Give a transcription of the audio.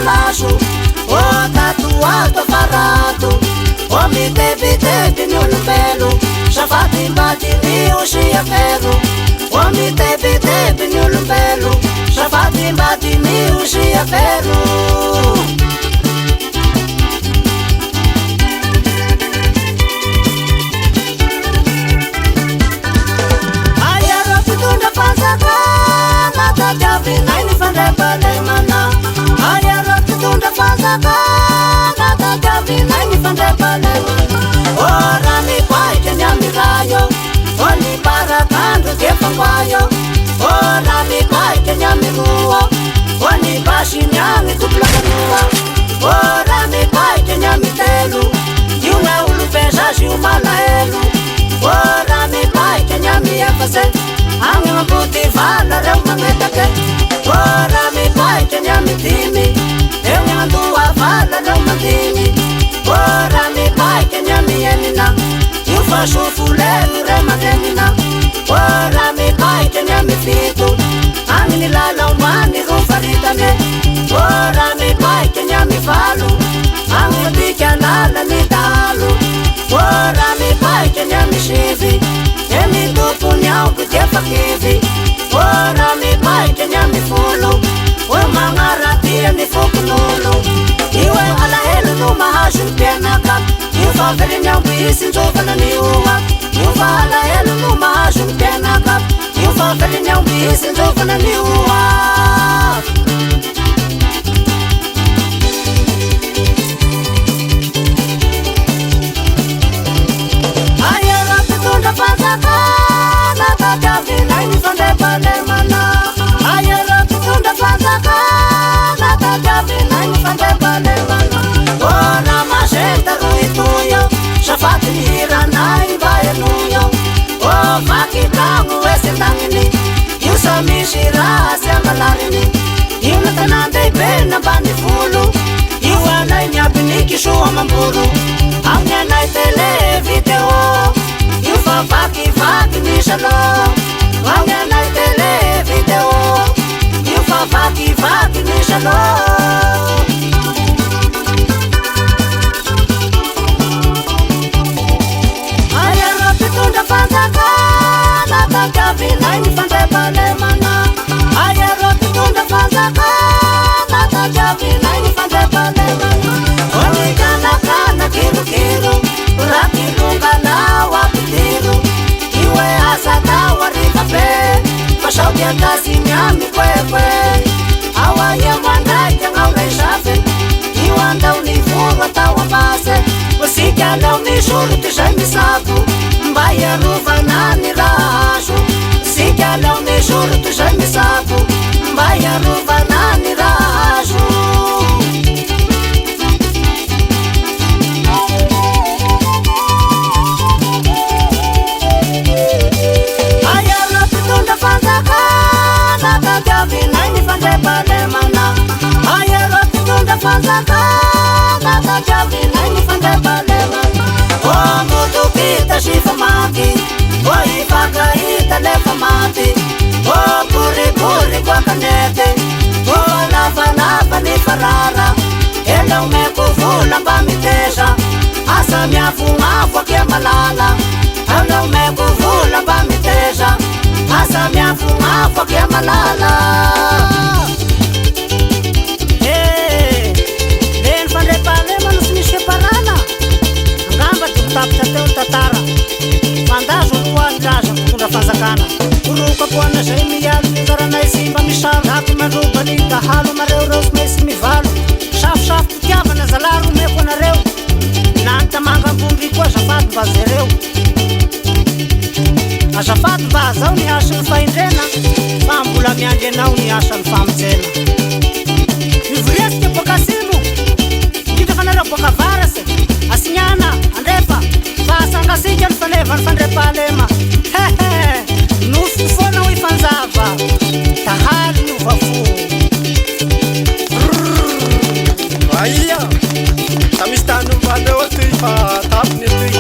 malaso o tatuato farato o mitebiteby ny olombelo safady mbatiny osia fero o mitebiteby ny olombelo safady mbatiny osia fero Tatiavinainy fandram-pahalemana Ayarô titondra fanjakana Tatiavinainy fandram-pahalemana Ô raha mipaitra ny amiraio Ô ny parakandro dia fangoaio Ô raha mipaitra ny amiroa Ô ny basiny agny toplakanoa Ô raha mipaitra ny amitelo Io na olobezazy io malahelo Ô raha mipaitra ny amiefase Agny mamboty vala reo magnetake Ô raha mipaitra ny amitimy Eo ny andoa vala reo mandiny Ô raha mipaitra ny amienina Io fa sofulelo reo manenina Ô raha mipaitra ny amifito Agny ny lala omany ro faritane Ô raha mipaitra ny amivalo Agny matika lala ny dalo Ô raha mipaitra ny amisivy Emi tompony aoko dia fakivy Ô raha mipaitra ny amifolo Ô magnaratia ny fokon'olo Io e alahelo no mahazo ny mpianaka Io fa veriny aomby isin-jovana ny oa Io fa alahelo no mahazo ny mpianaka Io fa veriny aomby isin-jovana ny oa Ayarô titondra fanjakana Tatiavinainy fandram-pahalemana Ayarô titondra fanjakana Tatiavinainy fandram-pahalemana Ô raha mazenta ro itoio Safady ny hiranay mba enoio Ô vaky tragno esendagniny Io sa misy raha sy amalariny Io na tanan-dehibe nambany volo Io anay miabiniky soa mamboro Agny anay tele video Io fa vaky ny salon Agny anay tele video Io fa vaky ny salon Ayarô titondra fanjakana Tatiavinainy fandram-pahalemana Ayarô titondra fanjakana Tatiavinainy fandram-pahalemana Ô ny kanakana kirokiro Raha kilonganao ampitiro Io e asa tao ariva be Fa sao dia tasiny amikwekwe Ao aia mandraiky agnao resafe Io andao ny voro atao ambase Osika aleo misoro toizay misako Mba iarovana ny razo Osika aleo misoro toizay misako Mba iarovana ny razo Ayarô titondra fanjakana Tatiavinainy fandram-pahalemana Ayarô titondra fanjakana Tatiavinainy fandram-pahalemana Ô motopita sy famaky Ô ifakahita le famaty Ô boribory koa kanety Ô lavalava ny farara Elao meko vola mba miteza Asa miafomafo aky amalala Elao meko vola mba miteza Asa miafomafo aky amalala Leny fandram-pahalemana sy misy fiaparana Angamba ty mitapitra teo ny tantara Fandazo loa laza mitondra fanjakana Orokako anazay mialo ny garanay sy mba misaro Haky mandrobany dahalo anareo reo sy mesy mivalo Safosafo titiavana zalaro meko anareo Nanta mangambomby koa azafady mba zareo Azafady mba zao ny asany faindrena Fa mbola miandry anao ny asany famonjena Mivoresika bokasimo Indrindra fa nareo boka varase Asignana, andrefa Fa asangasika ny faneva ny fandram-pahalema Nofo foana ho ifanjava Tahaly ny ovafo Aia, ta misy tany mbaleo aty fa tapiny aty